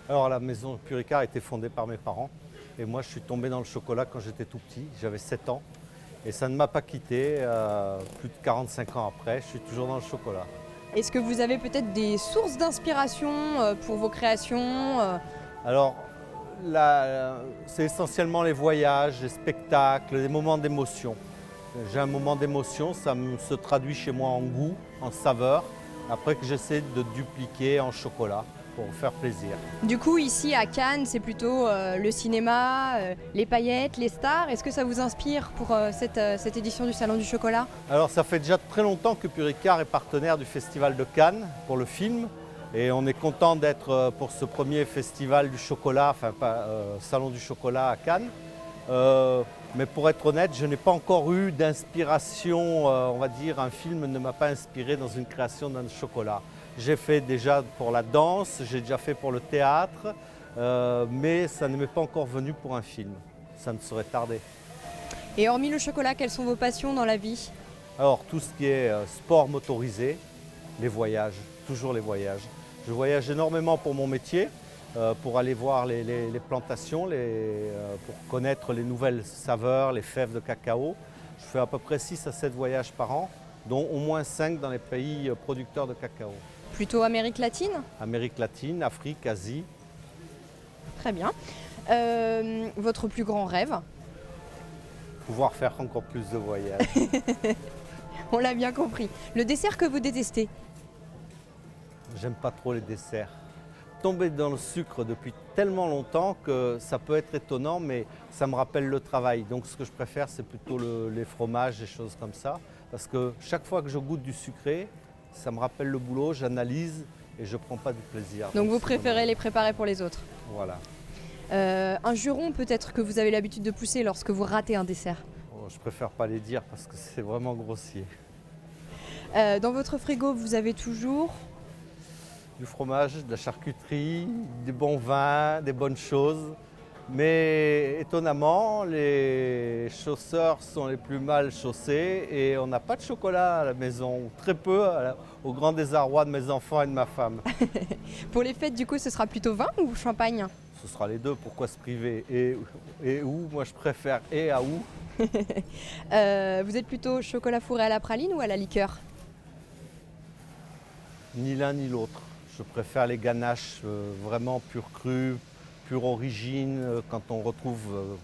Alors la maison Pur Ricard a été fondée par mes parents et moi je suis tombé dans le chocolat quand j'étais tout petit, j'avais 7 ans et ça ne m'a pas quitté. Plus de 45 ans après, je suis toujours dans le chocolat. Est-ce que vous avez peut-être des sources d'inspiration pour vos créations Alors c'est essentiellement les voyages, les spectacles, les moments d'émotion. J'ai un moment d'émotion, se traduit chez moi en goût, en saveur, après que j'essaie de dupliquer en chocolat pour faire plaisir. Du coup, ici à Cannes, c'est plutôt le cinéma, les paillettes, les stars. Est-ce que ça vous inspire pour cette édition du Salon du Chocolat? Alors ça fait déjà très longtemps que Pur Ricard est partenaire du Festival de Cannes pour le film et on est content d'être pour ce premier festival du chocolat, enfin pas Salon du chocolat à Cannes. Mais pour être honnête, je n'ai pas encore eu d'inspiration, on va dire, un film ne m'a pas inspiré dans une création d'un chocolat. J'ai fait déjà pour la danse, j'ai déjà fait pour le théâtre, mais ça ne m'est pas encore venu pour un film. Ça ne saurait tarder. Et hormis le chocolat, quelles sont vos passions dans la vie? Alors tout ce qui est sport motorisé, les voyages, toujours les voyages. Je voyage énormément pour mon métier, pour aller voir les plantations, pour connaître les nouvelles saveurs, les fèves de cacao. Je fais à peu près 6 à 7 voyages par an, dont au moins 5 dans les pays producteurs de cacao. Plutôt Amérique latine? Amérique latine, Afrique, Asie. Très bien. Votre plus grand rêve? Pouvoir faire encore plus de voyages. On l'a bien compris. Le dessert que vous détestez? J'aime pas trop les desserts. Tomber dans le sucre depuis tellement longtemps que ça peut être étonnant, mais ça me rappelle le travail. Donc ce que je préfère, c'est plutôt les fromages, des choses comme ça. Parce que chaque fois que je goûte du sucré, ça me rappelle le boulot, j'analyse et je ne prends pas du plaisir. Donc vous préférez les préparer pour les autres? Voilà. Un juron peut-être que vous avez l'habitude de pousser lorsque vous ratez un dessert? Oh, je préfère pas les dire parce que c'est vraiment grossier. Dans votre frigo, vous avez toujours? Du fromage, de la charcuterie, des bons vins, des bonnes choses. Mais étonnamment, les chausseurs sont les plus mal chaussés et on n'a pas de chocolat à la maison, ou très peu, au grand désarroi de mes enfants et de ma femme. Pour les fêtes, du coup, ce sera plutôt vin ou champagne? Ce sera les deux, pourquoi se priver? Et où? Moi je préfère et à où? Vous êtes plutôt chocolat fourré à la praline ou à la liqueur? Ni l'un ni l'autre. Je préfère les ganaches vraiment pur cru, pure origine, quand on retrouve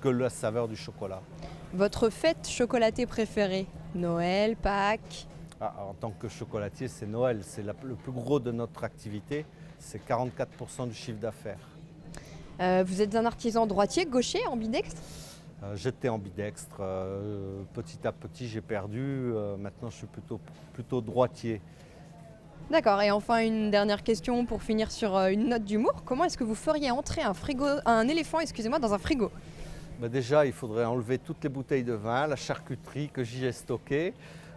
que la saveur du chocolat. Votre fête chocolatée préférée? Noël, Pâques? Ah, en tant que chocolatier, c'est Noël, c'est le plus gros de notre activité, c'est 44% du chiffre d'affaires. Vous êtes un artisan droitier, gaucher, ambidextre? J'étais ambidextre, petit à petit j'ai perdu, maintenant je suis plutôt droitier. D'accord, et enfin une dernière question pour finir sur une note d'humour. Comment est-ce que vous feriez entrer un éléphant, excusez-moi, dans un frigo? Déjà, il faudrait enlever toutes les bouteilles de vin, la charcuterie que j'y ai stockée,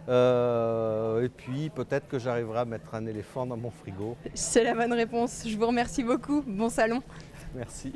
et puis peut-être que j'arriverai à mettre un éléphant dans mon frigo. C'est la bonne réponse. Je vous remercie beaucoup. Bon salon. Merci.